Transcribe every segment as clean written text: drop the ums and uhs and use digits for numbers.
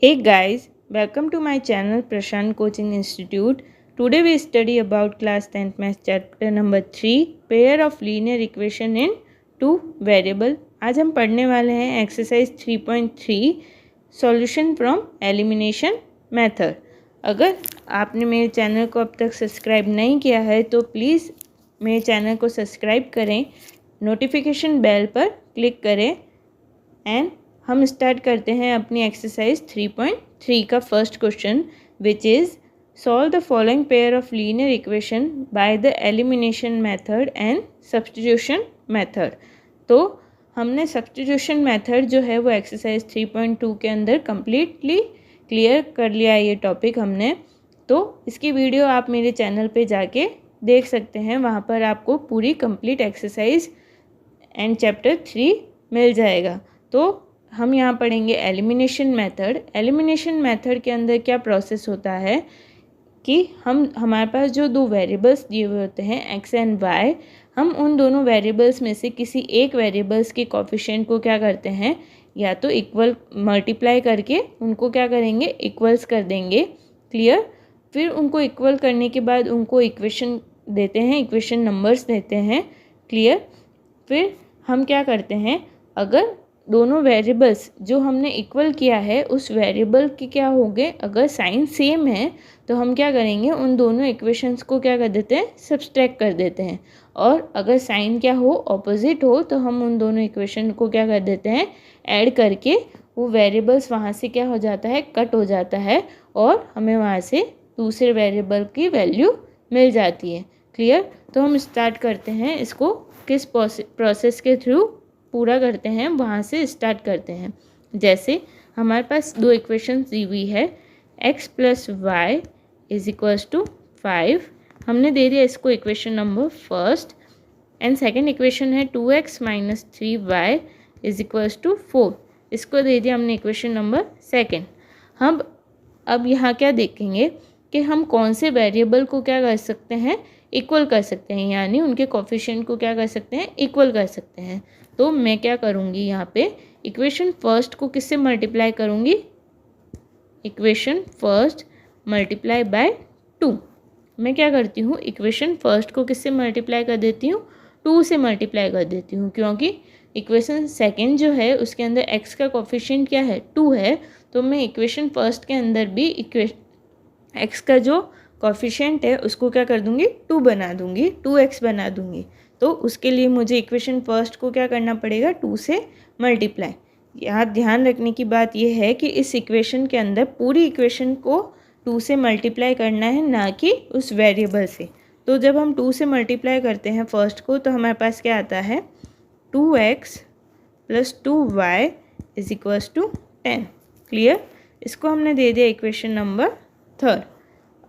Hey guys, welcome to my channel Prashant Coaching Institute. Today we study about class 10th math chapter number 3 pair of linear equation in two variable. आज हम पढ़ने वाले हैं exercise 3.3 solution from elimination method. अगर आपने मेरे channel को अब तक सब्सक्राइब नहीं किया है तो प्लीज़ मेरे चैनल को सब्सक्राइब करें, नोटिफिकेशन बेल पर क्लिक करें एंड हम स्टार्ट करते हैं अपनी एक्सरसाइज 3.3 का first question which is solve the following pair of linear equation by the elimination method and substitution method. तो हमने सब्स्टिट्यूशन मेथड जो है वो एक्सरसाइज 3.2 के अंदर कम्प्लीटली क्लियर कर लिया ये टॉपिक हमने। तो इसकी वीडियो आप मेरे चैनल पे जाके देख सकते हैं, वहाँ पर आपको पूरी कंप्लीट एक्सरसाइज एंड चैप्टर 3 मिल जाएगा। तो हम यहाँ पढ़ेंगे एलिमिनेशन मेथड। एलिमिनेशन मेथड के अंदर क्या प्रोसेस होता है कि हमारे पास जो दो वेरिएबल्स दिए हुए होते हैं एक्स एंड वाई, हम उन दोनों वेरिएबल्स में से किसी एक वेरिएबल्स के कोफिशिएंट को क्या करते हैं, या तो इक्वल मल्टीप्लाई करके उनको क्या करेंगे, इक्वल्स कर देंगे। क्लियर। फिर उनको इक्वल करने के बाद उनको इक्वेशन देते हैं, इक्वेशन नंबर्स देते हैं। क्लियर। फिर हम क्या करते हैं, अगर दोनों वेरिएबल्स जो हमने इक्वल किया है उस वेरिएबल के क्या होंगे, अगर साइन सेम है तो हम क्या करेंगे, उन दोनों इक्वेशंस को क्या कर देते हैं, सब्सट्रैक्ट कर देते हैं। और अगर साइन क्या हो, ऑपोजिट हो, तो हम उन दोनों इक्वेशन को क्या कर देते हैं, ऐड करके वो वेरिएबल्स वहाँ से क्या हो जाता है, कट हो जाता है और हमें वहाँ से दूसरे वेरिएबल की वैल्यू मिल जाती है। क्लियर। तो हम स्टार्ट करते हैं, इसको किस प्रोसेस के थ्रू पूरा करते हैं वहाँ से स्टार्ट करते हैं। जैसे हमारे पास दो इक्वेशंस दी हुई है, x plus y is equals to 5, हमने दे दिया इसको equation number first. And second equation है 2x minus 3y is equals to 4, इसको दे दिया हमने इक्वेशन नंबर सेकंड। हम अब यहाँ क्या देखेंगे कि हम कौन से वेरिएबल को क्या कर सकते हैं, इक्वल कर सकते हैं, यानी उनके कोफिशिएंट को क्या कर सकते हैं, इक्वल कर सकते हैं। तो मैं क्या करूँगी, यहाँ पे इक्वेशन फर्स्ट को किससे मल्टीप्लाई करूँगी, इक्वेशन फर्स्ट मल्टीप्लाई बाय 2। मैं क्या करती हूँ, इक्वेशन फर्स्ट को किससे मल्टीप्लाई कर देती हूँ, 2 से मल्टीप्लाई कर देती हूँ, क्योंकि इक्वेशन सेकेंड जो है उसके अंदर x का कोफिशिएंट क्या है, 2 है। तो मैं इक्वेशन फर्स्ट के अंदर भी x का जो कोफिशिएंट है उसको क्या कर दूँगी, 2 बना दूँगी, 2x बना दूँगी। तो उसके लिए मुझे इक्वेशन फर्स्ट को क्या करना पड़ेगा, 2 से मल्टीप्लाई। यहाँ ध्यान रखने की बात यह है कि इस इक्वेशन के अंदर पूरी इक्वेशन को 2 से मल्टीप्लाई करना है, ना कि उस वेरिएबल से। तो जब हम 2 से मल्टीप्लाई करते हैं फर्स्ट को तो हमारे पास क्या आता है, 2x plus 2y is equals to 10। Clear. इसको हमने दे दिया इक्वेशन नंबर थर्ड।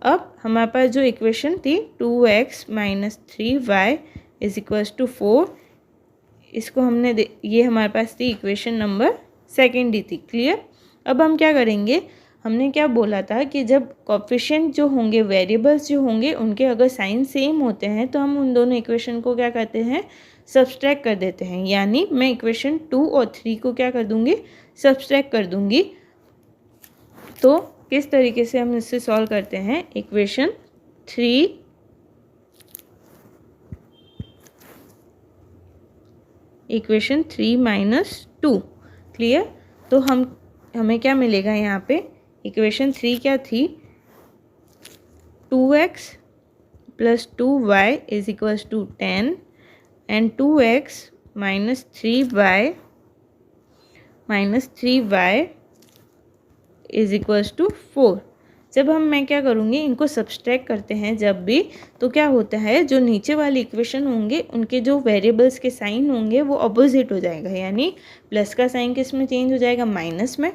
अब हमारे पास जो इक्वेशन थी 2x minus 3y is equals to 4, इसको हमने ये हमारे पास थी इक्वेशन नंबर सेकेंड ही थी। क्लियर। अब हम क्या करेंगे, हमने क्या बोला था कि जब कोफिशिएंट जो होंगे, वेरिएबल्स जो होंगे, उनके अगर साइन सेम होते हैं तो हम उन दोनों इक्वेशन को क्या करते हैं, सब्सट्रैक्ट कर देते हैं। यानी मैं इक्वेशन 2 और 3 को क्या कर दूँगी, सब्सट्रैक्ट कर दूँगी। तो किस तरीके से हम इससे सॉल्व करते हैं, इक्वेशन 3 माइनस 2। क्लियर। तो हमें क्या मिलेगा यहाँ पे, इक्वेशन 3 क्या थी, 2x plus 2y is equals to 10 and 2x minus 3y is equals to 4। जब मैं क्या करूँगी, इनको सब्सट्रैक्ट करते हैं जब भी, तो क्या होता है, जो नीचे वाली इक्वेशन होंगे उनके जो वेरिएबल्स के साइन होंगे वो अपोजिट हो जाएगा, यानी प्लस का साइन किस में चेंज हो जाएगा, माइनस में।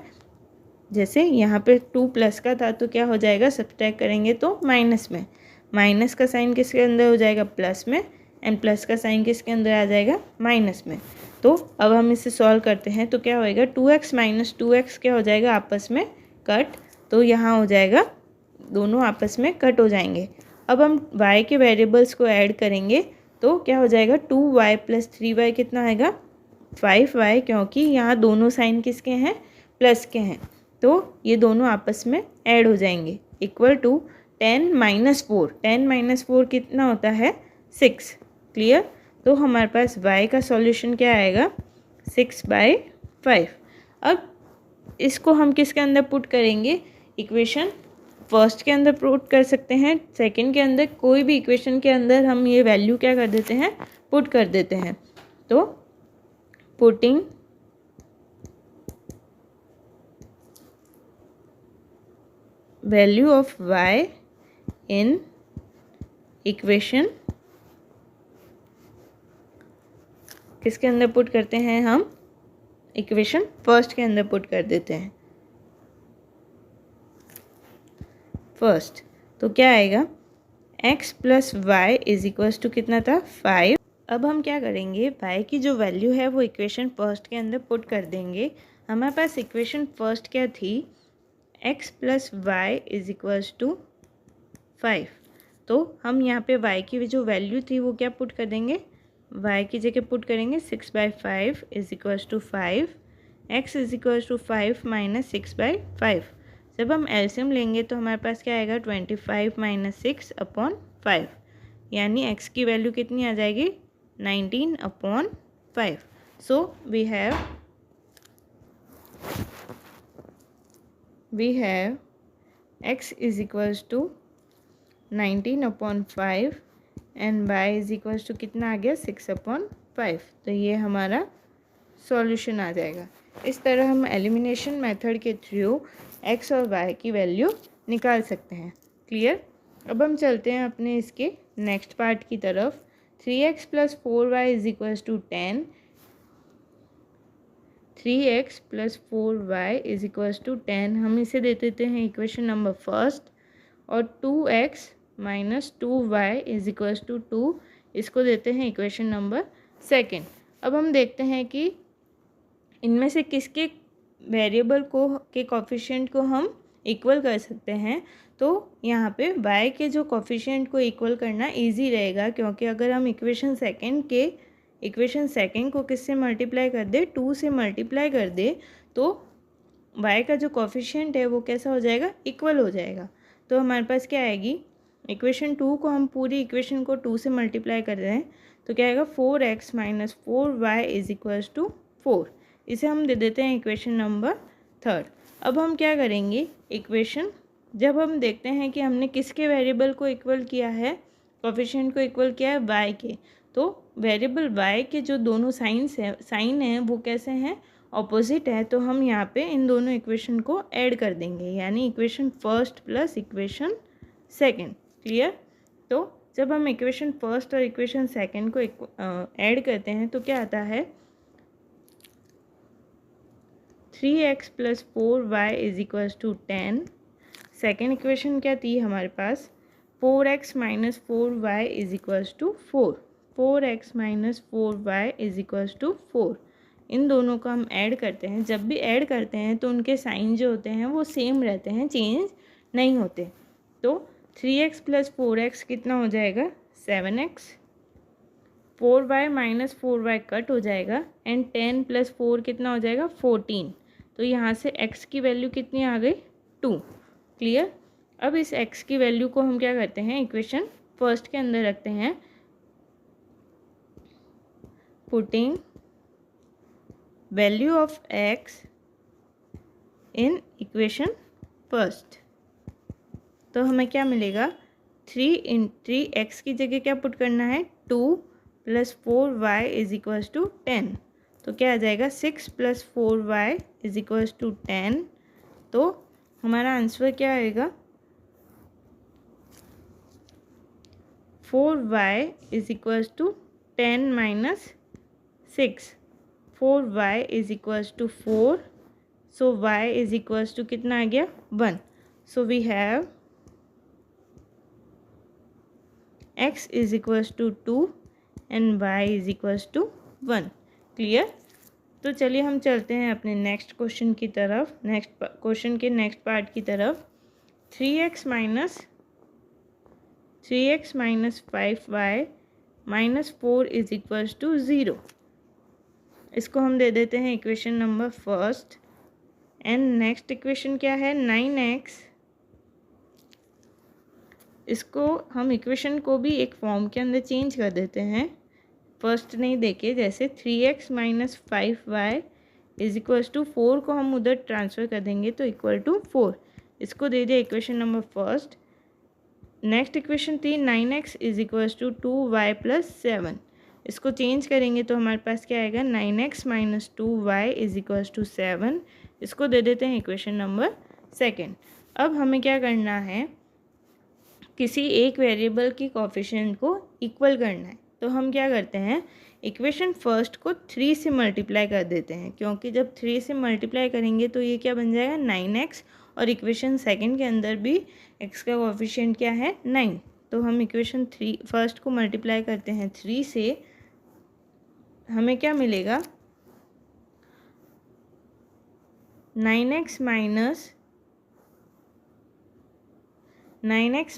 जैसे यहाँ पे 2 प्लस का था तो क्या हो जाएगा, सब्सट्रैक्ट करेंगे तो माइनस में, माइनस का साइन किसके अंदर हो जाएगा, प्लस में, एंड प्लस का साइन किसके अंदर आ जाएगा, माइनस में। तो अब हम इसे सॉल्व करते हैं तो क्या होएगा, 2x माइनस 2x क्या हो जाएगा, आपस में कट। तो यहाँ हो जाएगा, दोनों आपस में कट हो जाएंगे। अब हम y के वेरिएबल्स को ऐड करेंगे तो क्या हो जाएगा, 2y प्लस 3y कितना आएगा, 5y, क्योंकि यहाँ दोनों साइन किसके हैं, प्लस के हैं। तो ये दोनों आपस में ऐड हो जाएंगे, इक्वल टू 10 माइनस 4। 10 माइनस 4 कितना होता है? 6। क्लियर? तो हमारे पास y का सॉल्यूशन क्या आएगा? 6/5। अब इसको हम किसके अंदर पुट करेंगे? इक्वेशन फर्स्ट के अंदर पुट कर सकते हैं, सेकंड के अंदर, कोई भी इक्वेशन के अंदर हम ये वैल्यू क्या कर देते हैं? पुट कर देते हैं। तो putting value of y in equation, किसके अंदर पुट करते हैं हम? इक्वेशन फर्स्ट के अंदर पुट कर देते हैं। फर्स्ट तो क्या आएगा? x plus y is equals to कितना था? 5। अब हम क्या करेंगे? y की जो वैल्यू है वो इक्वेशन फर्स्ट के अंदर पुट कर देंगे। हमारे पास इक्वेशन फर्स्ट क्या थी? x plus y is equals to 5। तो हम यहाँ पे y की जो वैल्यू थी वो क्या पुट कर देंगे? y की जगह पुट करेंगे 6/5 is equals to 5। x is equals to 5 minus 6/5। जब हम एलसीएम लेंगे तो हमारे पास क्या आएगा? 25 माइनस 6/5, यानी x की वैल्यू कितनी आ जाएगी? 19/5। So we have x is equals to 19/5 and y is equals to कितना आ गया? 6/5। तो ये हमारा सॉल्यूशन आ जाएगा। इस तरह हम एलिमिनेशन मेथड के थ्रू x और y की वैल्यू निकाल सकते हैं। क्लियर? अब हम चलते हैं अपने इसके नेक्स्ट पार्ट की तरफ। 3x plus 4y is equals to 10। 3x plus 4y is equals to 10, हम इसे दे देते हैं इक्वेशन नंबर फर्स्ट। और 2x minus 2y is equals to 2, इसको देते हैं इक्वेशन नंबर सेकेंड। अब हम देखते हैं कि इनमें से किसके वेरिएबल के कोफिशिएंट को हम इक्वल कर सकते हैं। तो यहाँ पे y के जो कोफिशिएंट को इक्वल करना इजी रहेगा, क्योंकि अगर हम इक्वेशन सेकंड को किससे मल्टीप्लाई कर दे? 2 से मल्टीप्लाई कर दे, तो y का जो कोफिशिएंट है वो कैसा हो जाएगा? इक्वल हो जाएगा। तो हमारे पास क्या आएगी? इक्वेशन 2 को हम पूरी इक्वेशन को 2 से मल्टीप्लाई कर रहे हैं, तो क्या आएगा? 4x minus 4y is equals to 4। इसे हम दे देते हैं इक्वेशन नंबर थर्ड। अब हम क्या करेंगे? इक्वेशन जब हम देखते हैं कि हमने किसके वेरिएबल को इक्वल किया है, कोफिशिएंट को इक्वल किया है y के, तो वेरिएबल y के जो दोनों साइन हैं वो कैसे हैं? ऑपोजिट है। तो हम यहाँ पे इन दोनों इक्वेशन को ऐड कर देंगे, यानी equation first plus equation second. Clear? तो जब हम इक्वेशन फर्स्ट और इक्वेशन सेकेंड को ऐड करते हैं तो क्या आता है? 3x plus 4y is equals to 10। Second equation क्या थी हमारे पास? 4x minus 4y is equals to 4। 4x minus 4y is equals to 4। इन दोनों को हम ऐड करते हैं। जब भी ऐड करते हैं तो उनके साइन जो होते हैं वो सेम रहते हैं, चेंज नहीं होते। तो 3x प्लस 4x कितना हो जाएगा? 7x। 4y minus 4y cut हो जाएगा एंड 10 प्लस 4 कितना हो जाएगा? 14। तो यहाँ से x की वैल्यू कितनी आ गई? 2। क्लियर? अब इस x की वैल्यू को हम क्या करते हैं? इक्वेशन फर्स्ट के अंदर रखते हैं। Putting value of x in equation first, तो हमें क्या मिलेगा? 3x की जगह क्या पुट करना है? 2 plus 4y is equals to 10। तो क्या आ जाएगा? 6 plus 4y is equals to 10। तो हमारा आंसर क्या आएगा? 4y is equals to 10 minus 6। 4y is equals to 4। So y is equals to कितना आ गया? 1। So we have x is equals to 2 and y is equals to 1। Clear? तो चलिए हम चलते हैं अपने नेक्स्ट क्वेश्चन की तरफ, नेक्स्ट क्वेश्चन के नेक्स्ट पार्ट की तरफ। 3x minus 5y minus 4 is equals to 0। इसको हम दे देते हैं equation number first. And next equation क्या है 9x, इसको हम इक्वेशन को भी एक फॉर्म के अंदर चेंज कर देते हैं, फर्स्ट नहीं देखे, जैसे 3x minus 5y is equals to 4 को हम उधर ट्रांसफ़र कर देंगे तो इक्वल टू 4, इसको दे दिया equation number first. Next equation थी 9x is equals to 2y plus 7, इसको चेंज करेंगे तो हमारे पास क्या आएगा 9x minus 2y is equals to 7, इसको दे देते हैं इक्वेशन नंबर सेकेंड। अब हमें क्या करना है, किसी एक वेरिएबल की कोफिशिएंट को इक्वल करना है, तो हम क्या करते हैं इक्वेशन फर्स्ट को 3 से मल्टीप्लाई कर देते हैं, क्योंकि जब 3 से मल्टीप्लाई करेंगे तो ये क्या बन जाएगा 9x, और इक्वेशन सेकंड के अंदर भी x का कोफिशिएंट क्या है 9, तो हम इक्वेशन फर्स्ट को मल्टीप्लाई करते हैं 3 से, हमें क्या मिलेगा 9x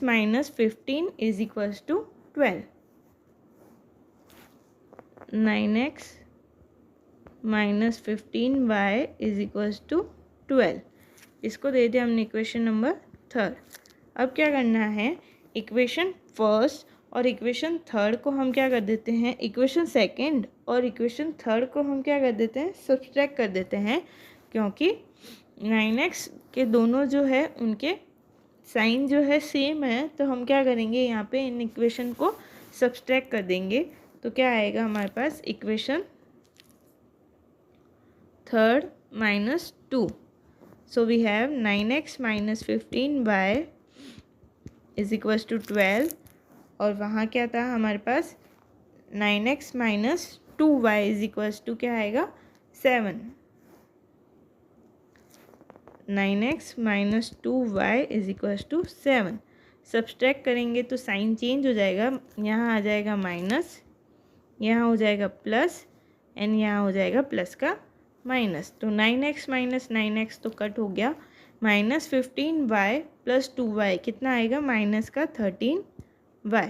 minus 15 is equals to 12, 9x minus 15y is equals to 12, इसको दे दिया हमने इक्वेशन नंबर थर्ड। अब क्या करना है, इक्वेशन फर्स्ट और इक्वेशन थर्ड को हम क्या कर देते हैं, इक्वेशन सेकंड और इक्वेशन थर्ड को हम क्या कर देते हैं सब्सट्रैक्ट कर देते हैं, क्योंकि 9x के दोनों जो है उनके साइन जो है सेम है, तो हम क्या करेंगे यहाँ पे इन इक्वेशन को सब्सट्रैक्ट कर देंगे, तो क्या आएगा हमारे पास equation third minus 2, so we have 9x minus 15y is equals to 12, और वहाँ क्या था हमारे पास 9x minus 2y is equals to क्या आएगा 7, 9x minus 2y is equals to 7, subtract करेंगे तो साइन चेंज हो जाएगा, यहाँ आ जाएगा माइनस, यहाँ हो जाएगा प्लस, एंड यहाँ हो जाएगा प्लस का माइनस, तो 9x माइनस 9x तो कट हो गया, माइनस 15y प्लस 2y कितना आएगा माइनस का 13y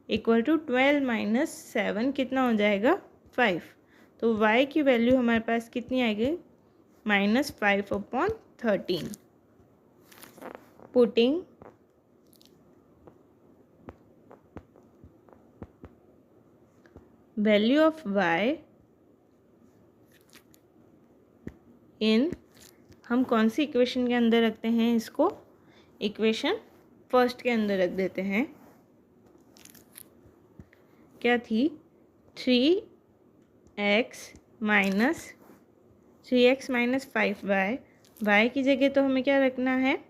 इक्वल टू 12 माइनस 7 कितना हो जाएगा 5, तो y की वैल्यू हमारे पास कितनी आएगी minus 5/13, putting value of y इन, हम कौन सी इक्वेशन के अंदर रखते हैं, इसको इक्वेशन फर्स्ट के अंदर रख देते हैं, क्या थी 3x माइनस 5y, y की जगह तो हमें क्या रखना है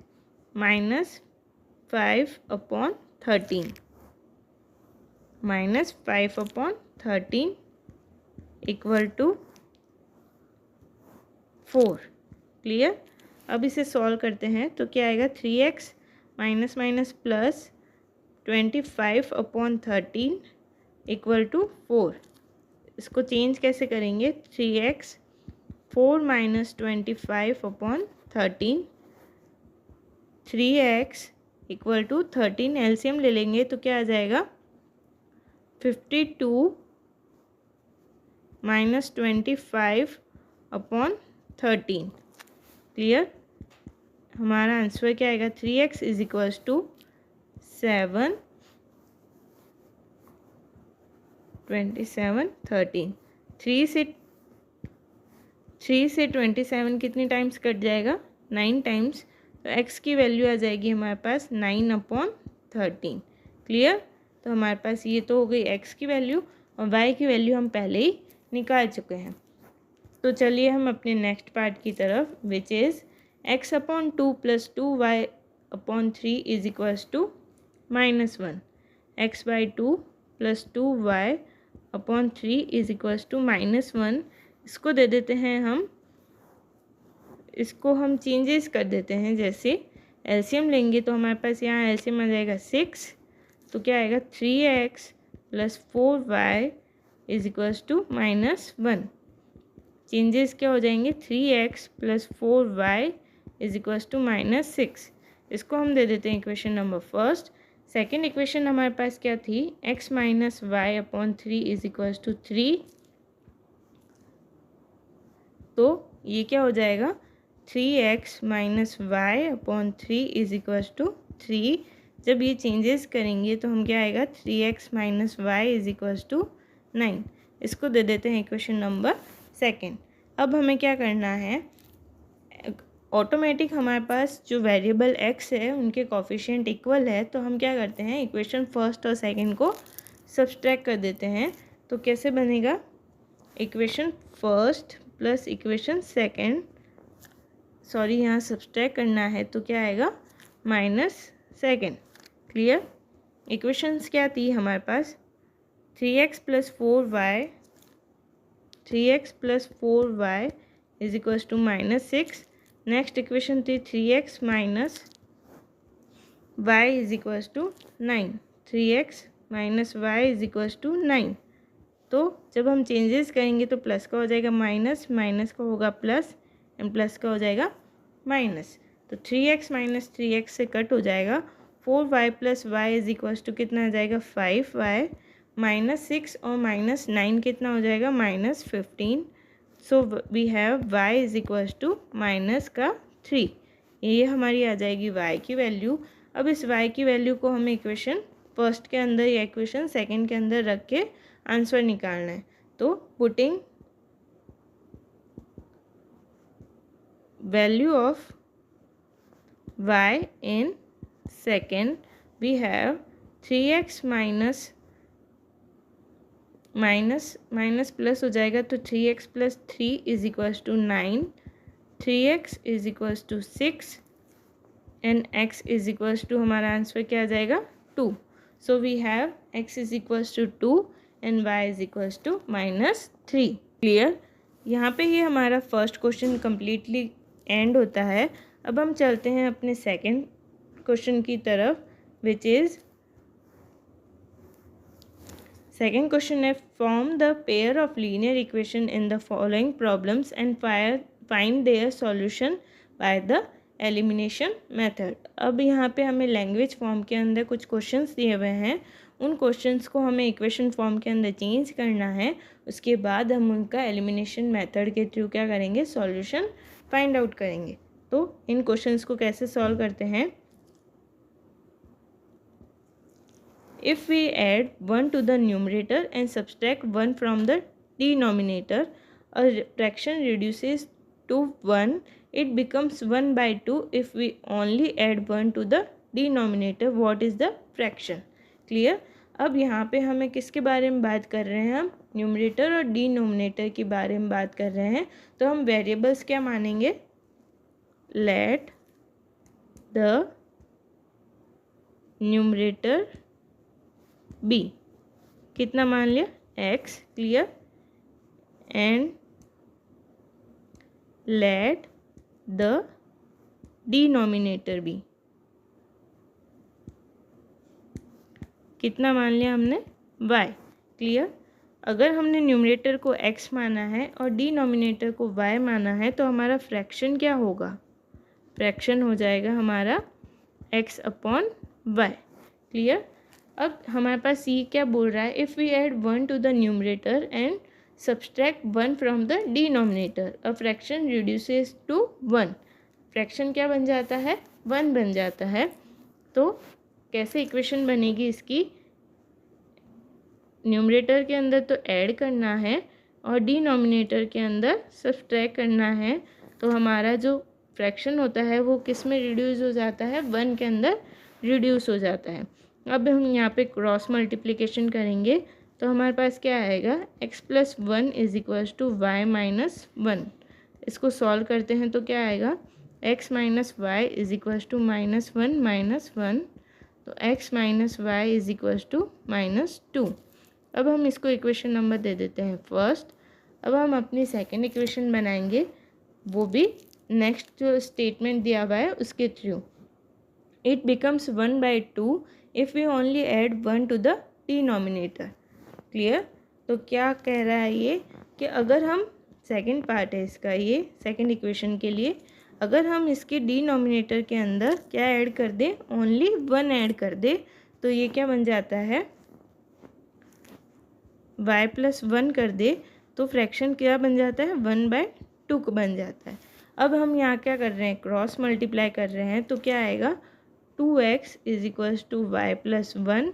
minus 5/13, minus 5/13 equal to 4, clear. अब इसे सॉल्व करते हैं तो क्या आएगा 3x minus minus plus 25/13 equal to 4, इसको चेंज कैसे करेंगे 3x 4 minus 25/13, 3x equal to 13, LCM ले लेंगे तो क्या आ जाएगा 52 माइनस 25/13, क्लियर। हमारा आंसर क्या आएगा 3x इज इक्वल्स टू 7 27 13, 3 से 27 कितनी टाइम्स कट जाएगा 9 टाइम्स, तो x की वैल्यू आ जाएगी हमारे पास 9/13, क्लियर। तो हमारे पास ये तो हो गई x की वैल्यू, और y की वैल्यू हम पहले ही निकाल चुके हैं। तो चलिए हम अपने नेक्स्ट पार्ट की तरफ, which is x/2 plus 2y/3 is equals to -1, x/2 plus 2y/3 is equals to -1, इसको दे देते हैं हम, इसको हम चेंजेस कर देते हैं, जैसे एलसीएम लेंगे तो हमारे पास यहाँ एलसीएम आ जाएगा 6, तो क्या आएगा 3x plus 4y is equals to -1, changes क्या हो जाएंगे 3x plus 4y is equals to -6, इसको हम दे देते हैं equation number first. Second equation हमारे पास क्या थी x minus y/3 is equals to 3, तो ये क्या हो जाएगा 3x minus y upon 3 is equals to 3। जब ये चेंजेस करेंगे तो हम क्या आएगा 3x minus y is equals to 9। इसको दे देते हैं इक्वेशन नंबर सेकेंड। अब हमें क्या करना है, ऑटोमेटिक हमारे पास जो वेरिएबल x है उनके कोफिशिएंट इक्वल है, तो हम क्या करते हैं इक्वेशन फर्स्ट और सेकंड को सब्सट्रैक्ट कर देते हैं। तो कैसे बनेगा, equation first plus equation second, sorry यहाँ सब्सट्रैक्ट करना है तो क्या आएगा माइनस सेकेंड। क्लियर। इक्वेशंस क्या थी हमारे पास, 3x plus 4y, 3x plus 4y is equals to minus 6। Next equation थी 3x minus y is equals to 9, 3x minus y is equals to 9। तो जब हम चेंजेस करेंगे तो प्लस का हो जाएगा माइनस, माइनस का होगा प्लस एंड प्लस का हो जाएगा माइनस। तो 3x माइनस 3x से कट हो जाएगा, 4y plus y is equals to कितना आ जाएगा 5y, माइनस 6 और माइनस 9 कितना हो जाएगा minus 15। So we have y is equals to minus का 3। ये हमारी आ जाएगी y की वैल्यू। अब इस y की वैल्यू को हमें इक्वेशन फर्स्ट के अंदर या इक्वेशन सेकंड के अंदर रख के आंसर निकालना है। तो putting value of y in second, we have 3x minus minus plus हो जाएगा तो 3x plus 3 is equals to 9, 3x is equals to 6 and x is equals to हमारा आंसर क्या आ जाएगा 2। So we have x is equals to 2 and y is equals to minus 3। Clear. यहाँ पे ये हमारा फर्स्ट क्वेश्चन कम्प्लीटली एंड होता है। अब हम चलते हैं अपने सेकंड क्वेश्चन की तरफ, विच इज़ सेकंड क्वेश्चन है form the pair of linear equation in the following problems and find their solution by the elimination method. अब यहाँ पे हमें लैंग्वेज फॉर्म के अंदर कुछ क्वेश्चंस दिए हुए हैं, उन क्वेश्चंस को हमें इक्वेशन फॉर्म के अंदर चेंज करना है। उसके बाद हम उनका एलिमिनेशन मेथड के थ्रू क्या करेंगे, सॉल्यूशन फाइंड आउट करेंगे। तो इन क्वेश्चंस को कैसे सॉल्व करते हैं, if we add 1 to the numerator and subtract 1 from the denominator, a fraction reduces to 1, it becomes 1/2 if we only add 1 to the denominator. What is the fraction? Clear. अब यहाँ पे हमें किसके बारे में बात कर रहे हैं, हम न्यूमरेटर और डिनोमिनेटर के बारे में बात कर रहे हैं। तो हम वेरिएबल्स क्या मानेंगे, लेट द न्यूमरेटर बी, कितना मान लिया x। Clear. And let the denominator be, कितना मान लिया हमने y। क्लियर। अगर हमने न्यूमरेटर को x माना है और डिनोमिनेटर को y माना है तो हमारा फ्रैक्शन क्या होगा, फ्रैक्शन हो जाएगा हमारा x अपॉन y। क्लियर। अब हमारे पास ये क्या बोल रहा है, if we add 1 to the numerator and subtract 1 from the denominator, a fraction reduces to 1। Fraction क्या बन जाता है, 1 बन जाता है। तो कैसे इक्वेशन बनेगी इसकी, न्यूमरेटर के अंदर तो ऐड करना है और डिनोमिनेटर के अंदर सब्सट्रैक्ट करना है। तो हमारा जो फ्रैक्शन होता है वो किस में रिड्यूस हो जाता है, 1 के अंदर रिड्यूस हो जाता है। अब हम यहाँ पे क्रॉस मल्टीप्लिकेशन करेंगे तो हमारे पास क्या आएगा, x plus 1 is equals to y minus 1। इसको सॉल्व करते हैं तो क्या आएगा, x minus y is equals to minus 1 minus 1। तो x minus y is equals to minus 2। अब हम इसको इक्वेशन नंबर दे देते हैं फर्स्ट। अब हम अपनी सेकंड इक्वेशन बनाएंगे, वो भी नेक्स्ट जो स्टेटमेंट दिया हुआ है उसके through. It becomes 1/2 if we only add 1 to the denominator. Clear. तो क्या कह रहा है ये कि अगर हम, सेकंड पार्ट है इसका, ये सेकंड इक्वेशन के लिए, अगर हम इसके डिनोमिनेटर के अंदर क्या ऐड कर दें, ओनली 1 ऐड कर दे, तो ये क्या बन जाता है, y प्लस 1 कर दे तो फ्रैक्शन क्या बन जाता है, 1/2 बन जाता है। अब हम यहाँ क्या कर रहे हैं, क्रॉस मल्टीप्लाई कर रहे हैं, तो क्या आएगा 2x is equals to y plus 1।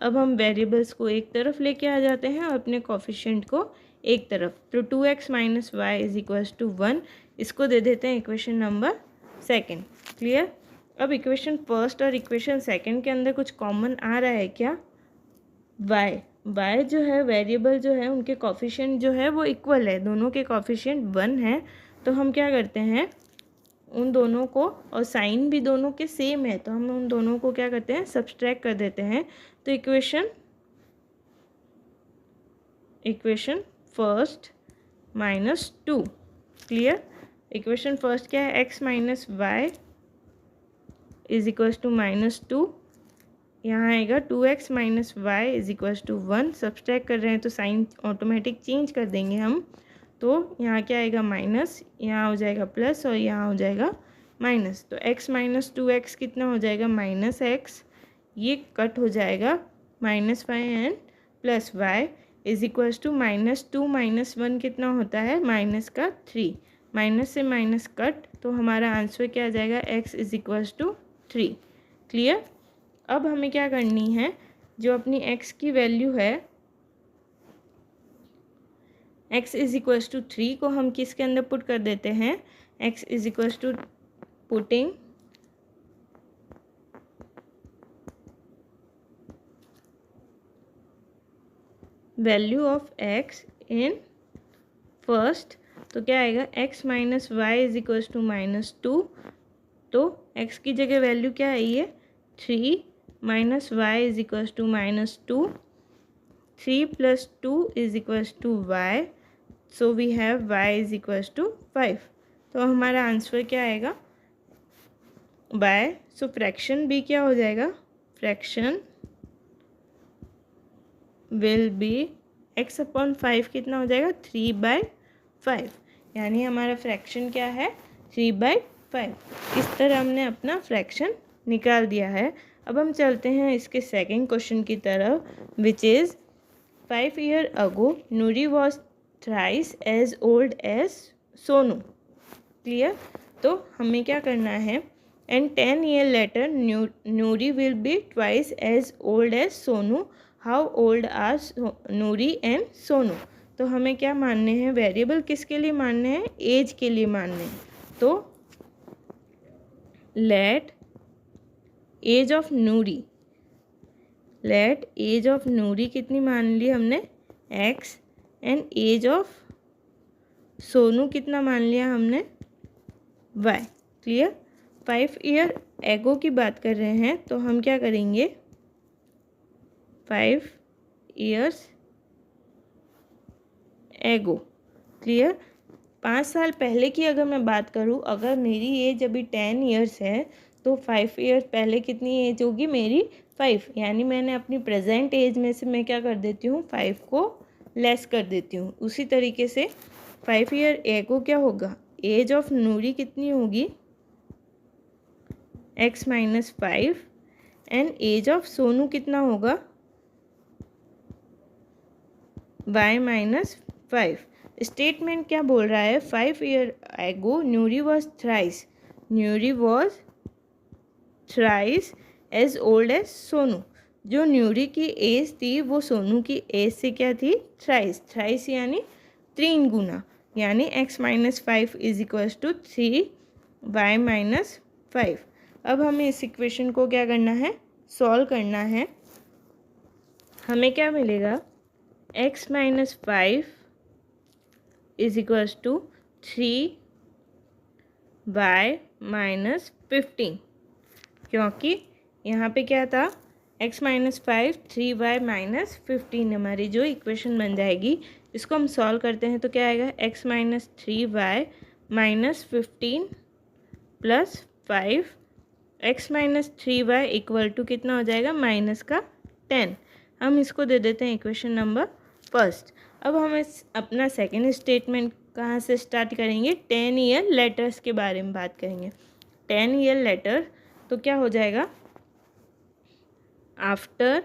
अब हम वेरिएबल्स को एक तरफ लेके आ जाते हैं और अपने कोफिशिएंट को एक तरफ, तो 2x minus y is equals to 1, इसको दे देते हैं इक्वेशन नंबर सेकेंड। क्लियर। अब इक्वेशन फर्स्ट और इक्वेशन सेकेंड के अंदर कुछ कॉमन आ रहा है क्या, y जो है वेरिएबल जो है उनके कोफिशिएंट जो है वो इक्वल है, दोनों के कोफिशिएंट 1 है, तो हम क्या करते हैं उन दोनों को, और साइन भी दोनों के सेम है, तो हम उन दोनों को क्या करते हैं सब्सट्रैक्ट कर देते हैं। तो equation first minus 2। Clear. Equation first क्या है, x minus y is equals to minus 2, यहाँ आएगा 2x minus y is equals to 1। Subtract कर रहे हैं तो साइन ऑटोमेटिक चेंज कर देंगे हम, तो यहाँ क्या आएगा माइनस, यहाँ हो जाएगा प्लस और यहाँ हो जाएगा माइनस, तो x माइनस 2x कितना हो जाएगा माइनस x, ये कट हो जाएगा minus y and plus y is equals to minus 2 minus 1 कितना होता है माइनस का 3, माइनस से माइनस कट, तो हमारा आंसर क्या आ जाएगा x is equals to 3। Clear. अब हमें क्या करनी है, जो अपनी x की वैल्यू है x इज इक्वल्स टू 3 को हम किसके अंदर पुट कर देते हैं, x is equals to putting value of x in first, तो क्या आएगा x minus y is equals to minus 2, तो x की जगह वैल्यू क्या है ये 3 minus y is equals to minus 2, 3 plus 2 is equals to y, so we have y is equals to 5। तो हमारा आंसर क्या आएगा बाय, सो फ्रैक्शन भी क्या हो जाएगा, fraction will be x upon 5 कितना हो जाएगा 3/5, यानी हमारा फ्रैक्शन क्या है 3/5। इस तरह हमने अपना फ्रैक्शन निकाल दिया है। अब हम चलते हैं इसके सेकंड क्वेश्चन की तरफ, which is 5 years ago Nuri was thrice as old as Sonu. Clear. तो हमें क्या करना है, and 10 years later Nuri will be twice as old as Sonu, how old are Nuri and Sonu. तो हमें क्या मानने हैं, वेरिएबल किसके लिए मानने हैं, एज के लिए मानने हैं। तो let age of Noori, let age of Noori कितनी मान ली हमने x, and age of Sonu कितना मान लिया हमने y। क्लियर। 5 years एगो की बात कर रहे हैं, तो हम क्या करेंगे 5 years एगो। क्लियर। 5 साल पहले की अगर मैं बात करूँ, अगर मेरी एज अभी 10 years है, तो 5 years पहले कितनी एज होगी मेरी 5, यानी मैंने अपनी प्रेजेंट एज में से मैं क्या कर देती हूँ 5 को लेस कर देती हूँ। उसी तरीके से 5 years एगो क्या होगा, एज ऑफ नूरी कितनी होगी x minus 5, and age of Sonu कितना होगा y माइनस 5। स्टेटमेंट क्या बोल रहा है, 5 years ago Noori was thrice, Noori was thrice as old as Sonu. जो न्यूरी की एज थी वो सोनू की एज से क्या थी थ्राइस, थ्राइस यानी 3 गुना, यानी x minus 5 is equals to 3y minus 5। अब हमें इस इक्वेशन को क्या करना है, सॉल्व करना है। हमें क्या मिलेगा, x minus 5 is equals to 3y minus 15, क्योंकि यहाँ पे क्या था x माइनस 5 3y माइनस 15 हमारी जो इक्वेशन बन जाएगी। इसको हम सॉल्व करते हैं तो क्या आएगा, x minus 3y minus 15 plus 5, x minus 3y equal to कितना हो जाएगा माइनस का 10। हम इसको दे देते हैं इक्वेशन नंबर फर्स्ट। अब हम अपना सेकेंड स्टेटमेंट कहाँ से स्टार्ट करेंगे, 10 ईयर लेटर्स के बारे में बात करेंगे। 10 ईयर लेटर तो क्या हो जाएगा, आफ्टर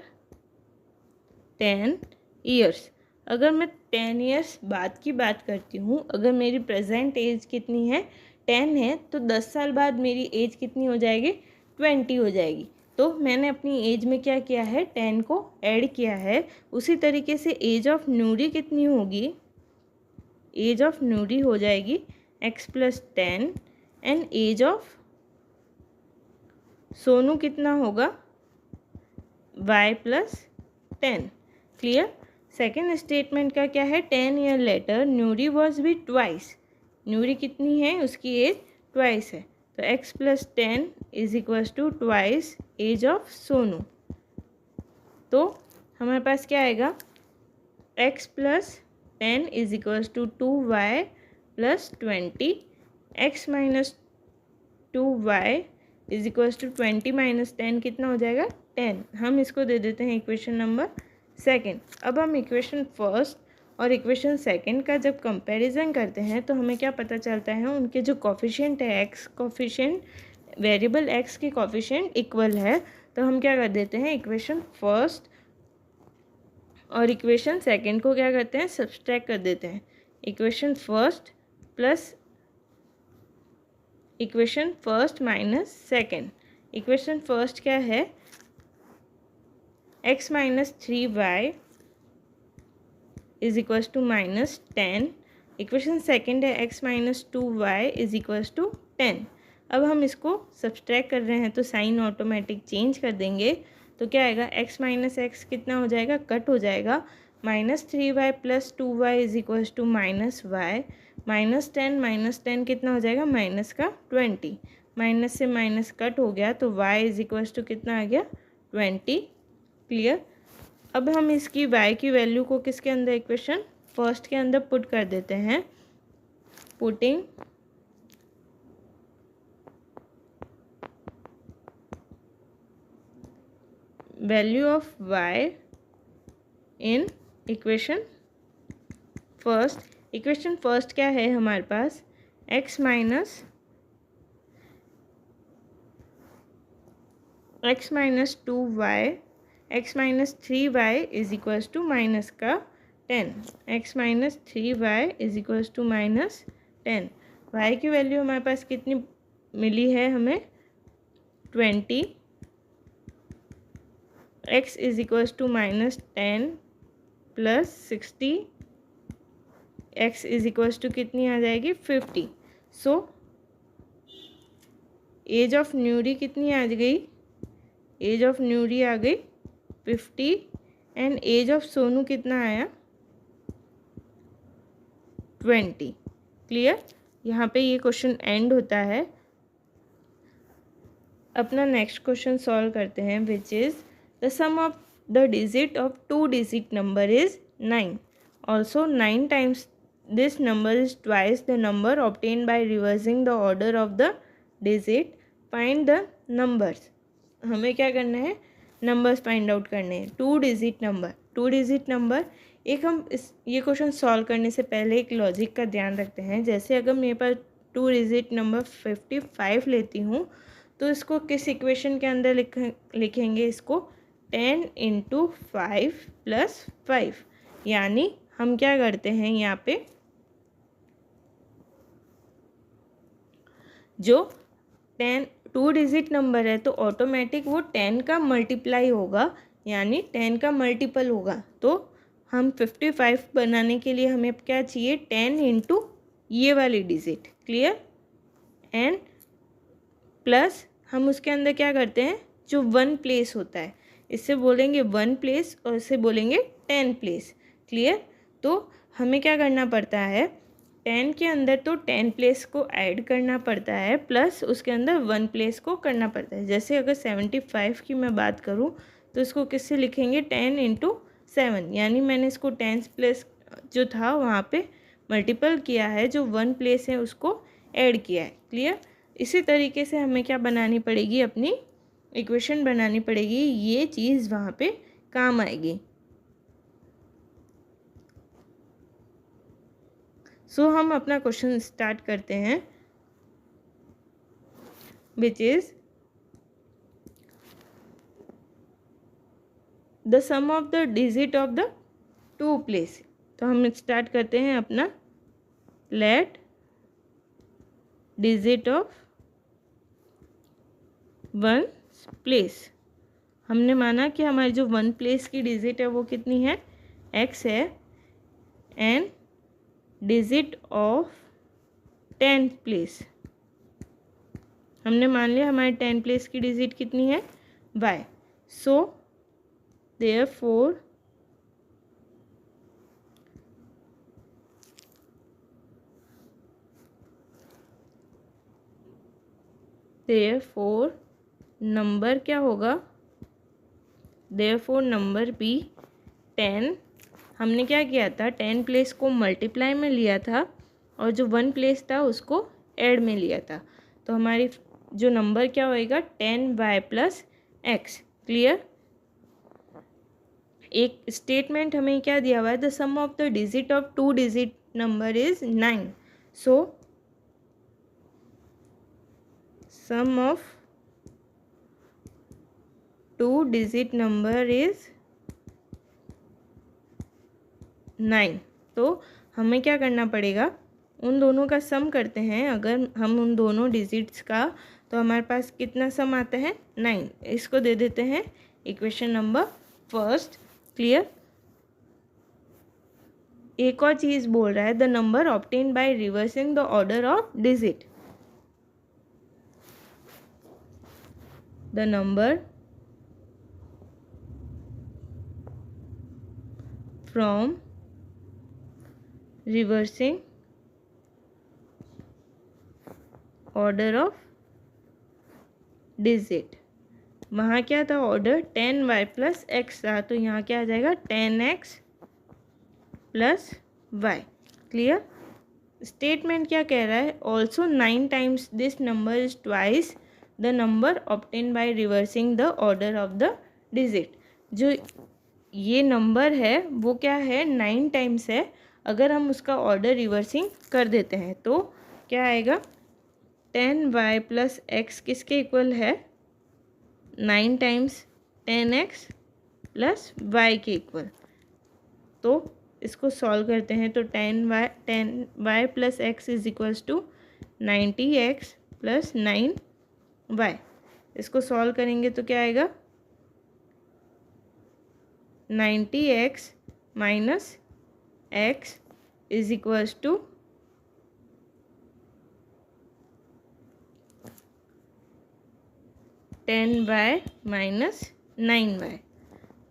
10 ईयर्स। अगर मैं 10 ईयर्स बाद की बात करती हूँ, अगर मेरी प्रेजेंट एज कितनी है 10 है तो 10 साल बाद मेरी एज कितनी हो जाएगी, 20 हो जाएगी। तो मैंने अपनी एज में क्या किया है, 10 को ऐड किया है। उसी तरीके से एज ऑफ नूरी कितनी होगी, एज ऑफ नूरी हो जाएगी x + 10 and age of Sonu कितना होगा, y + 10। क्लियर। सेकेंड स्टेटमेंट का क्या है, 10 ईयर लेटर नूरी वॉज भी ट्वाइस, नूरी कितनी है, उसकी एज ट्वाइस है। तो x + 10 = twice age of Sonu. तो हमारे पास क्या आएगा, x + 10 = 2y + 20, x - 2y = 20 - 10 कितना हो जाएगा, 10। हम इसको दे देते हैं इक्वेशन नंबर सेकेंड। अब हम इक्वेशन फर्स्ट और इक्वेशन सेकंड का जब कंपैरिजन करते हैं तो हमें क्या पता चलता है, उनके जो कोफिशिएंट है, एक्स कोफिशिएंट, वेरिएबल एक्स की कोफिशिएंट इक्वल है। तो हम क्या कर देते हैं, इक्वेशन फर्स्ट और इक्वेशन सेकंड को क्या करते हैं, सब्सट्रैक्ट कर देते हैं। Equation first plus equation first minus second. Equation first क्या है, x - 3y = -10। इक्वेशन सेकंड है x - 2y = 10। अब हम इसको सब्सट्रैक्ट कर रहे हैं तो साइन ऑटोमेटिक चेंज कर देंगे। तो क्या आएगा, x - x कितना हो जाएगा, कट हो जाएगा। -3y + 2y = -y, -10 कितना हो जाएगा, -20। माइनस से माइनस कट हो गया तो y = कितना आ गया, 20। क्लियर। अब हम इसकी y की वैल्यू को किसके अंदर, इक्वेशन फर्स्ट के अंदर पुट कर देते हैं। Putting value of y in equation first. Equation first क्या है हमारे पास, x - 2y, x - 3y = minus का 10, x - 3y = -10। y की वैल्यू हमारे पास कितनी मिली है हमें, 20। x = -10 + 60, x = कितनी आ जाएगी, 50। सो एज ऑफ न्यूरी कितनी आ गई, एज ऑफ न्यूरी आ गई 50 एंड एज ऑफ सोनू कितना आया, 20। क्लियर। यहाँ पे ये क्वेश्चन एंड होता है। अपना नेक्स्ट क्वेश्चन सॉल्व करते हैं, which is the sum of the digit of 2 digit number is 9। Also 9 times this number is twice the number obtain by reversing the order of the digit. Find the numbers. हमें क्या करना है, numbers find out करने हैं। 2 digit number एक हम ये question solve करने से पहले एक लॉजिक का ध्यान रखते हैं। जैसे अगर मेरे पास 2 डिजिट नंबर 55 लेती हूँ तो इसको किस इक्वेशन के अंदर लिखेंगे, इसको 10 × 5 + 5। यानी हम क्या करते हैं, यहाँ पे जो 2 डिजिट नंबर है तो ऑटोमेटिक वो 10 का मल्टीप्लाई होगा, यानी 10 का मल्टीपल होगा। तो हम 55 बनाने के लिए हमें क्या चाहिए, 10 × ये वाली डिजिट। क्लियर। एंड प्लस हम उसके अंदर क्या करते हैं, जो 1 प्लेस होता है, इससे बोलेंगे 1 प्लेस और इससे बोलेंगे 10 प्लेस। क्लियर। तो हमें क्या करना पड़ता है, 10 के अंदर तो 10 प्लेस को ऐड करना पड़ता है, प्लस उसके अंदर 1 प्लेस को करना पड़ता है। जैसे अगर 75 की मैं बात करूँ तो इसको किससे लिखेंगे, 10 × 7, यानी मैंने इसको 10 प्लेस जो था वहाँ पे मल्टीपल किया है, जो 1 प्लेस है उसको ऐड किया है। क्लियर। इसी तरीके से हमें क्या बनानी पड़ेगी, अपनी इक्वेशन बनानी पड़ेगी, ये चीज़ वहाँ पे काम आएगी। सो हम अपना क्वेश्चन स्टार्ट करते हैं, which is the sum of the digit of the 2 place. तो हम स्टार्ट करते हैं अपना, let digit of one place. हमने माना कि हमारी जो वन प्लेस की डिजिट है वो कितनी है, x है, and digit of 10th place हमने मान लिया हमारे 10 प्लेस की डिजिट कितनी है, y। सो देयरफॉर नंबर क्या होगा, देयरफॉर नंबर बी 10। हमने क्या किया था, 10 प्लेस को मल्टीप्लाई में लिया था और जो 1 प्लेस था उसको ऐड में लिया था। तो हमारी जो नंबर क्या होएगा, 10y प्लस x। क्लियर। एक स्टेटमेंट हमें क्या दिया हुआ है, the sum of the digit of 2 digit number is 9। So sum of 2 digit number is 9। तो हमें क्या करना पड़ेगा, उन दोनों का सम करते हैं। अगर हम उन दोनों डिजिट्स का, तो हमारे पास कितना सम आता है, 9। इसको दे देते हैं इक्वेशन नंबर फर्स्ट। क्लियर। एक और चीज़ बोल रहा है, the number obtain by reversing the order of digit. The number from reversing order of digit. वहाँ क्या था ऑर्डर, 10y प्लस x था, तो यहाँ क्या आ जाएगा 10x plus y। Clear. Statement क्या कह रहा है, also 9 times this number is twice the number obtain by reversing the order of the digit. जो ये नंबर है वो क्या है, 9 टाइम्स है। अगर हम उसका ऑर्डर रिवर्सिंग कर देते हैं तो क्या आएगा, 10y प्लस x किसके इक्वल है, 9 टाइम्स 10x प्लस y के इक्वल। तो इसको सॉल्व करते हैं तो 10y plus x is equals to 90x plus 9y। इसको सॉल्व करेंगे तो क्या आएगा, 90x minus x is equals to 10y minus 9y।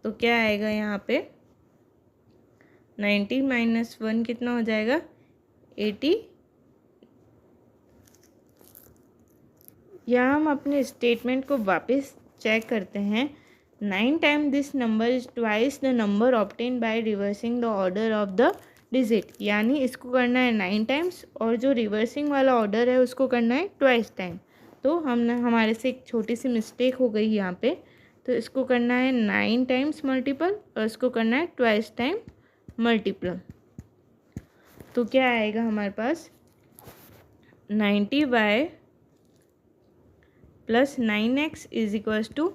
तो क्या आएगा यहाँ पे, 90 माइनस 1 कितना हो जाएगा, 80। यहाँ हम अपने स्टेटमेंट को वापस चेक करते हैं। 9 time this number is twice the number obtain by reversing the order of the digit. यानी इसको करना है 9 टाइम्स और जो रिवर्सिंग वाला ऑर्डर है उसको करना है ट्वाइस टाइम। तो हमारे से एक छोटी सी मिस्टेक हो गई यहाँ पे। तो इसको करना है 9 टाइम्स मल्टीपल और इसको करना है ट्वाइस टाइम मल्टीपल। तो क्या आएगा हमारे पास, 90y plus 9x is equals to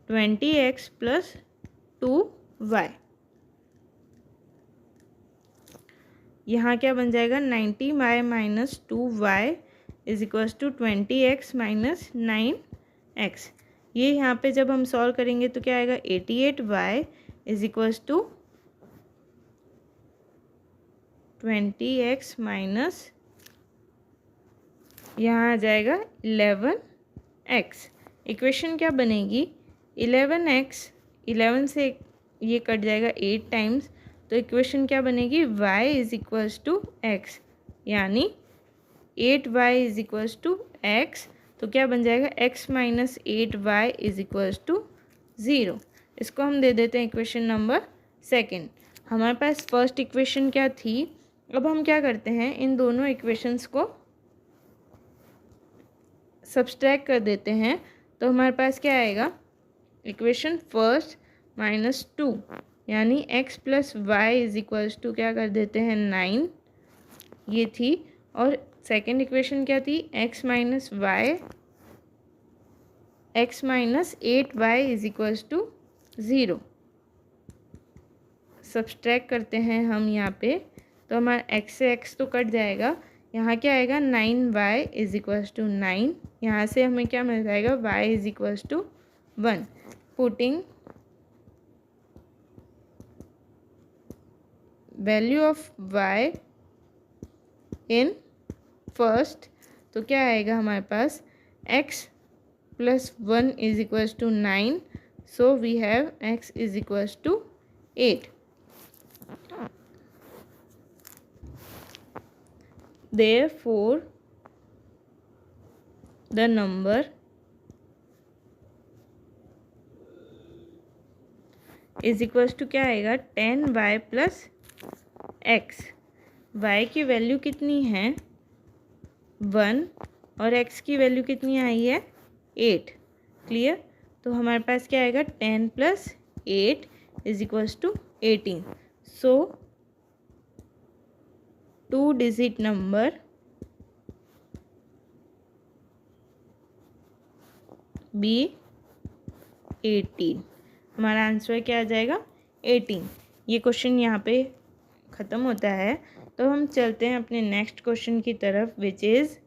20x plus 2y। यहाँ क्या बन जाएगा, 90y minus 2y is equals to 20x minus 9x। ये यहाँ पे जब हम सॉल्व करेंगे तो क्या आएगा, 88y is equals to 20x minus, यहाँ आ जाएगा 11x। इक्वेशन क्या बनेगी, 11x, 11 से ये कट जाएगा 8 टाइम्स, तो इक्वेशन क्या बनेगी, y is equals to x। यानी 8y is equals to x। तो क्या बन जाएगा, x minus 8y is equals to 0। इसको हम दे देते हैं इक्वेशन नंबर सेकेंड। हमारे पास फर्स्ट इक्वेशन क्या थी, अब हम क्या करते हैं, इन दोनों इक्वेशंस को सब्सट्रैक्ट कर देते हैं। तो हमारे पास क्या आएगा, इक्वेशन फर्स्ट माइनस 2 यानी x plus y is equals to क्या कर देते हैं 9, ये थी। और सेकेंड इक्वेशन क्या थी, x minus y, x minus 8y is equals to 0। Subtract करते हैं हम यहाँ पे, तो हमारा x से x तो कट जाएगा, यहाँ क्या आएगा 9y इज इक्वल्स टू 9। यहाँ से हमें क्या मिल जाएगा y is equals to 1। Putting value of y in first, तो क्या आएगा हमारे पास x plus 1 is equals to 9, so we have x is equals to 8। Therefore, the number is equals to क्या आएगा 10y प्लस x। y की value कितनी है 1 और x की वैल्यू कितनी आई है 8। क्लियर। तो हमारे पास क्या आएगा 10 plus 8 is equals to 18। So 2 digit number be 18। हमारा आंसर क्या आ जाएगा 18। ये क्वेश्चन यहाँ पे ख़त्म होता है। तो हम चलते हैं अपने नेक्स्ट क्वेश्चन की तरफ, which is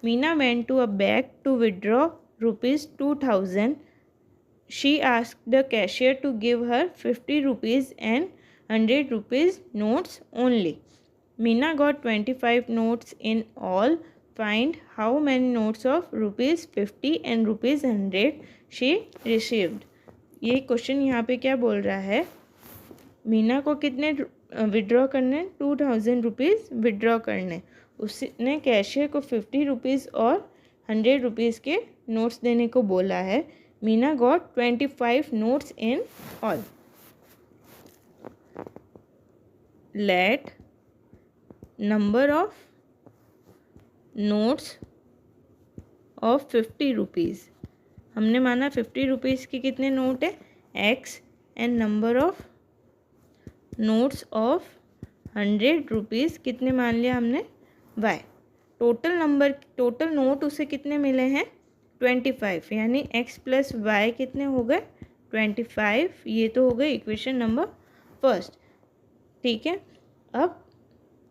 Meena went to a bank to withdraw ₹2000। She asked the cashier to give her 50 rupees and 100 rupees notes only. Meena got 25 notes in all. Find how many notes of ₹50 and ₹100 she received. ये question यहाँ पे क्या बोल रहा है, मीना को कितने withdraw करने 2000 रुपीज़ विड्रॉ करने, उसने कैशियर को 50 रुपीज़ और 100 रुपीज़ के नोट्स देने को बोला है। Meena got 25 notes in all. Let number of notes of 50 rupees, हमने माना 50 रुपीज़ के कितने नोट है x, and number of notes of 100 rupees कितने मान लिया हमने y। टोटल नोट उसे कितने मिले हैं 25, यानी x प्लस y कितने हो गए 25। ये तो हो गई इक्वेशन नंबर फर्स्ट। ठीक है, अब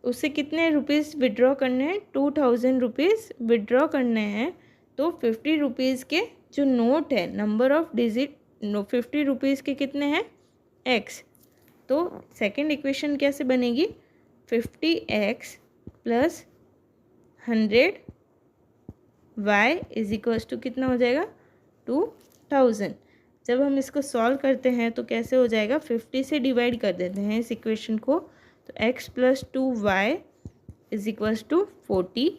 उसे कितने रुपीज़ विड्रॉ करने हैं 2000 रुपीज़ विड्रॉ करने हैं। तो 50 रुपीज़ के जो नोट है, नंबर ऑफ डिजिट 50 रुपीज़ के कितने हैं x। तो सेकंड इक्वेशन कैसे बनेगी 50x plus 100y is equals to कितना हो जाएगा 2000। जब हम इसको सॉल्व करते हैं तो कैसे हो जाएगा 50 से डिवाइड कर देते हैं इस इक्वेशन को, तो x plus 2y is equals to 40।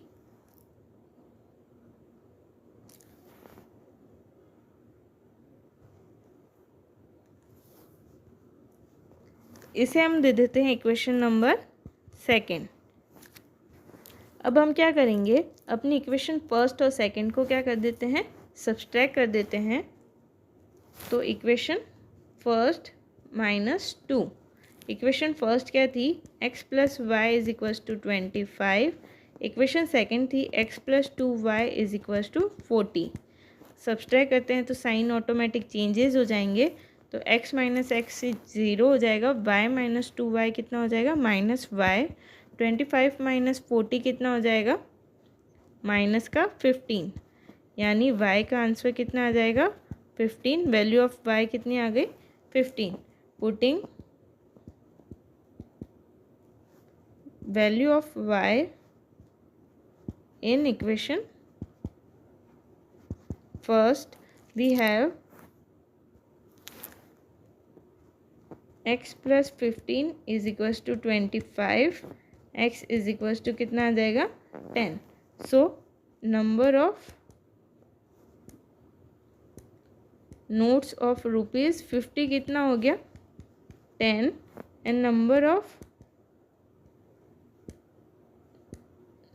इसे हम दे देते हैं इक्वेशन नंबर सेकंड। अब हम क्या करेंगे, अपनी इक्वेशन फर्स्ट और सेकंड को क्या कर देते हैं सब्सट्रैक्ट कर देते हैं। तो इक्वेशन फर्स्ट -2, इक्वेशन फर्स्ट क्या थी x plus y is equals to 25। Equation second थी x plus 2y is equals to 40। Subtract करते हैं तो साइन ऑटोमेटिक चेंजेस हो जाएंगे। तो x माइनस एक्स 0 हो जाएगा, y माइनस 2y कितना हो जाएगा -y। 25 माइनस 40 कितना हो जाएगा माइनस का 15, यानी y का आंसर कितना आ जाएगा 15। वैल्यू ऑफ y कितनी आ गई 15। Putting value of y in equation first we have x plus 15 is equals to 25, x is equals to कितना आ जाएगा 10। So number of notes of ₹50 कितना हो गया 10, and number of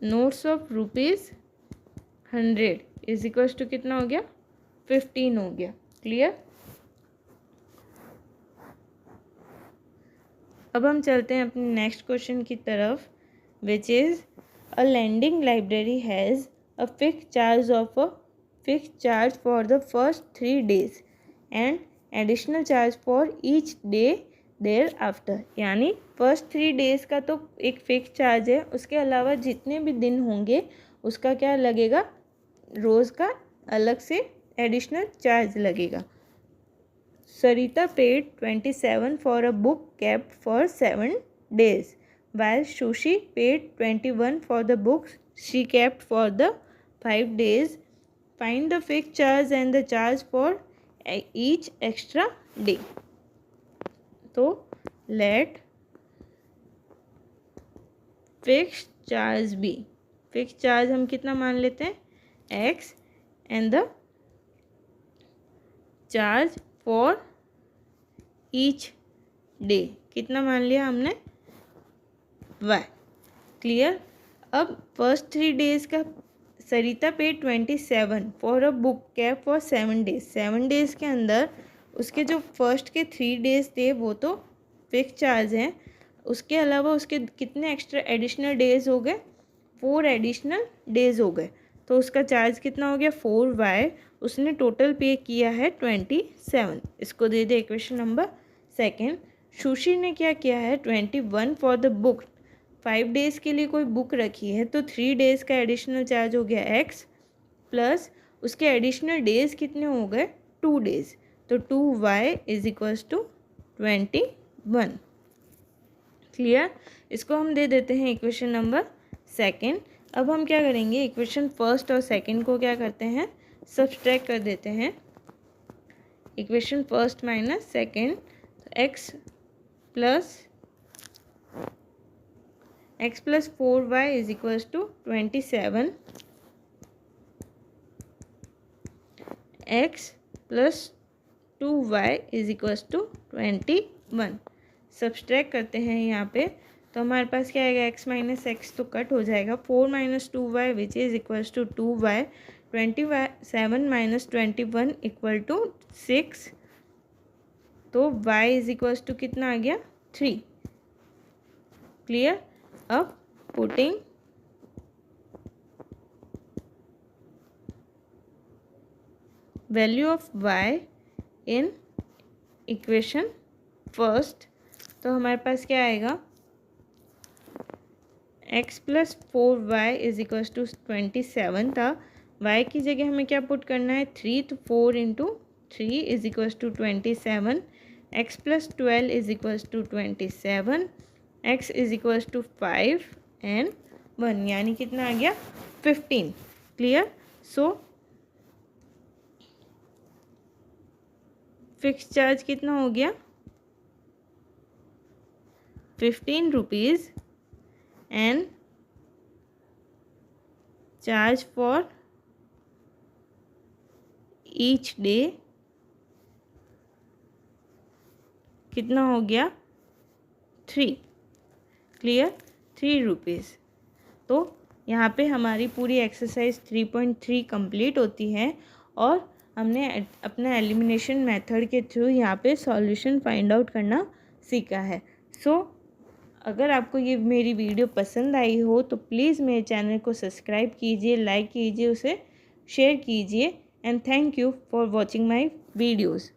notes of ₹100 is equals to कितना हो गया 15 हो गया। क्लियर। अब हम चलते हैं अपने नेक्स्ट क्वेश्चन की तरफ, which is a lending library has a fixed charge for the first 3 days and additional charge for each day thereafter, यानी फर्स्ट 3 डेज़ का तो एक फिक्स चार्ज है, उसके अलावा जितने भी दिन होंगे उसका क्या लगेगा, रोज़ का अलग से एडिशनल चार्ज लगेगा। Sarita paid 27 for a book kept for 7 days, while Sushi paid 21 for the books she kept for the 5 days. Find the fixed charge and the charge for each extra day. तो let fixed charge be, fixed charge हम कितना मान लेते हैं x and the charge for each day कितना मान लिया हमने y। क्लियर। अब फर्स्ट 3 डेज़ का सरिता पे 27 for a book cap for 7 days, 7 days के अंदर उसके जो फर्स्ट के 3 days थे वो तो फिक्स चार्ज हैं, उसके अलावा उसके कितने एक्स्ट्रा एडिशनल डेज हो गए, 4 एडिशनल डेज हो गए, तो उसका चार्ज कितना हो गया 4y। उसने टोटल पे किया है 27, इसको दे दे इक्वेशन नंबर सेकेंड। सुशी ने क्या किया है 21 फॉर द बुक, 5 days के लिए कोई बुक रखी है तो 3 days का एडिशनल चार्ज हो गया x, प्लस उसके एडिशनल डेज कितने हो गए 2 days, तो 2y is equals to 21। Clear. इसको हम दे देते हैं इक्वेशन नंबर सेकेंड। अब हम क्या करेंगे, इक्वेशन फर्स्ट और सेकेंड को क्या करते हैं, सब्सट्रैक्ट कर देते हैं। Equation first minus second, x plus 4y is equals to 27, x plus 2y is equals to 21। Subtract करते हैं यहाँ पे, तो हमारे पास क्या आएगा, x माइनस एक्स तो कट हो जाएगा, 4 minus 2y which is equals to 2y, 27 minus 21 equal to 6, तो y इज इक्वल्स टू कितना आ गया 3। क्लियर। अब putting value of y in equation first, तो हमारे पास क्या आएगा, x plus 4y is equals to 27 था, y की जगह हमें क्या पुट करना है 3, तो 4 into 3 is equals to 27, x plus 12 is equals to 27, x is equals to 5 and 1, यानी कितना आ गया 15। क्लियर। सो फिक्स चार्ज कितना हो गया 15 rupees and charge for each day कितना हो गया 3। Clear, 3 rupees. तो यहाँ पे हमारी पूरी एक्सरसाइज 3.3 कंप्लीट होती है और हमने अपना एलिमिनेशन मेथड के थ्रू यहाँ पे सॉल्यूशन फाइंड आउट करना सीखा है। सो अगर आपको ये मेरी वीडियो पसंद आई हो तो प्लीज़ मेरे चैनल को सब्सक्राइब कीजिए, लाइक कीजिए, उसे शेयर कीजिए and thank you for watching my videos.